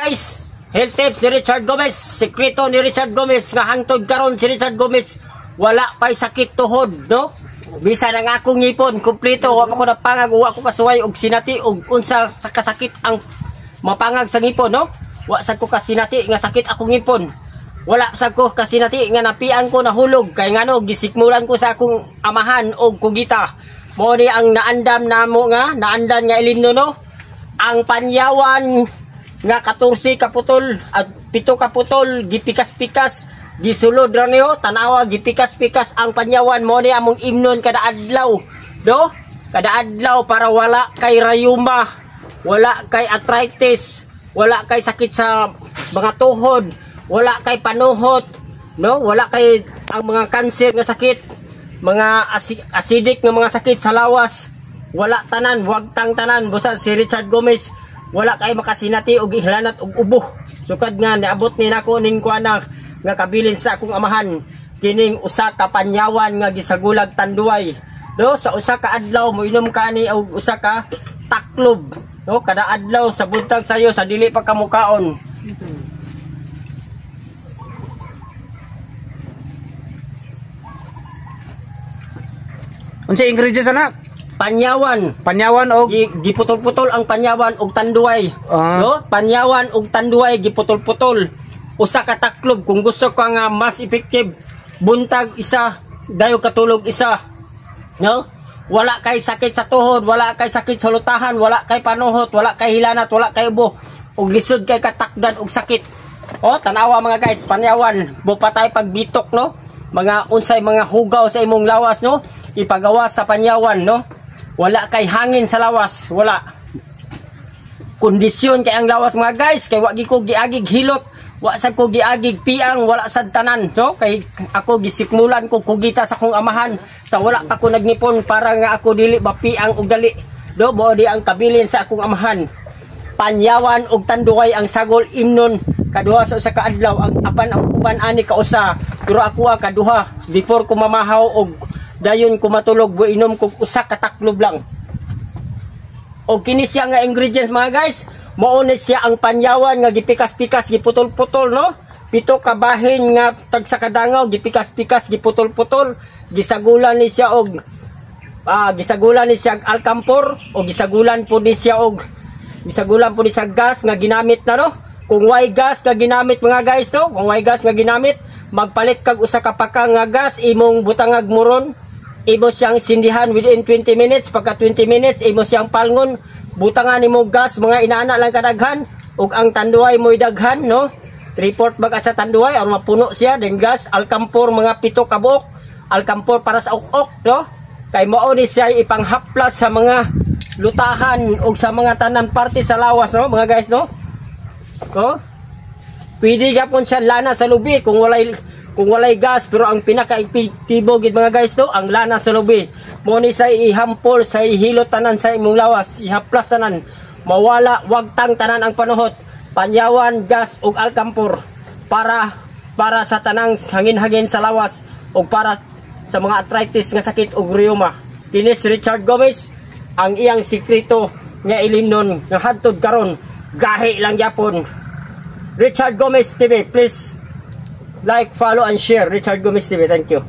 guys, health tips ni Richard Gomez. Sekreto ni Richard Gomez nga hangtod karon si Richard Gomez wala pay sakit tuhod, no? Bisa na nga akong ngipon kompleto, wa ko napangag, wa ko kasuway og sinati og unsa sa kasakit ang mapangag sa ngipon, no? Wa sa ko kasinati nga sakit akong ngipon. Wala sa ko kasinati nga napian ko nahulog kay ngano gisikmulan ko sa akong amahan og kugita. Mo ni ang naandam namo nga, naandan nga ilimno, no? Ang panyawan nga 14 kaputol at 7 kaputol gipikas-pikas gisulod ra niyo tanawa gipikas-pikas ang panyawan. Mo ni among imnon kada adlaw, do? Kada adlaw para wala kay rayuma, wala kay arthritis, wala kay sakit sa mga tuhod, wala kay panuhot, no? Wala kay ang mga cancer nga sakit, mga acidic nga mga sakit sa lawas. Wala tanan, wag tang tanan. Busa si Richard Gomez wala kay makasinati og ihlanat og ubo. Sukad nga niabot ni nako ning kuana nga kabilin sa akong amahan kining usa ka panyawan nga gisagulag tanduay. Do sa usa ka adlaw mo inom kani og usa ka taklob, no? Kada adlaw sa buntag sayo sa dili pa kamukaon. Unsa ingredients anak? Panyawan og giputol-putol ang panyawan og tanduay. No? Panyawan og tanduay giputol-putol. Usa ka taklob kung gusto ka nga mas effective. Buntag isa, dayo katulog isa. No? Wala kay sakit sa tuhod, wala kay sakit sa lutahan, wala kay panuhot, wala kay hilanat, wala kay ubo. Og lisod kay katakdan og sakit. Tanawa mga guys, panyawan, bupatay pagbitok, no? Mga unsay mga hugaw sa imong lawas, no? Ipagawas sa panyawan, no? Wala kay hangin sa lawas, wala. Kondisyon kay ang lawas mga guys, kay wagi ko giagig hilot, wa sad ko giagig piang, wala sad tanan, no? Kay ako gisikmulan ko kugita sa kong amahan, sa wala pa ko nagnipon para nga ako dili mapiang og dali. Do mo di ang kabilin sa akong amahan. Panyawan og tanduay ang sagol imnon kaduha sa usa ka adlaw, ang apan ang uban ani ka usa, pero ako kaduha before ko mamahaw og dayon ko matulog bo inom ko usa ka taklob lang. O kini siya nga ingredients mga guys, mao ni siya ang panyawan nga gipikas-pikas giputol-putol, no? 7 ka bahin nga tag sa kadangaw gipikas-pikas giputol-putol, gisagulan ni siya og gisagulan ni siya alkampor o gisagulan po ni siya og gas nga ginamit na, no? Kung way gas nga ginamit mga guys, no? Kung way gas nga ginamit, magpalit kag usa ka paka nga gas imong butangag muron. Imo siyang sindihan within 20 minutes. Pagka 20 minutes, imo siyang palngon. Butangan nimo gas, mga inaana lang kadaghan. Ug ang tanduay mo daghan, no? 3/4 baga sa tanduay, aron mapuno siya. Then gas, alkampor, mga 7 ka buok. Alkampor para sa ok-ok, no? Kay mao ni siya ipanghaplas sa mga lutahan ug sa mga tanan parte sa lawas, no? Mga guys, no? Pwede gapon siya lana sa lubi kung walay gas, pero ang pinaka-epektibo gid mga guys, no, ang lana sa lubi. Mo ni sa ihampol sa ihilot tanan sa imong lawas, ihaplas tanan, mawala wag tang tanan ang panuhot. Panyawan, gas ug alkampor para sa tanang hangin-hangin sa lawas ug para sa mga arthritis nga sakit ug rheuma. Kini si Richard Gomez ang iyang sikreto nga ilimnon nga hadtod karon gahi lang gyapon. Richard Gomez TV, please like, follow and share Richard Gomez TV. Thank you.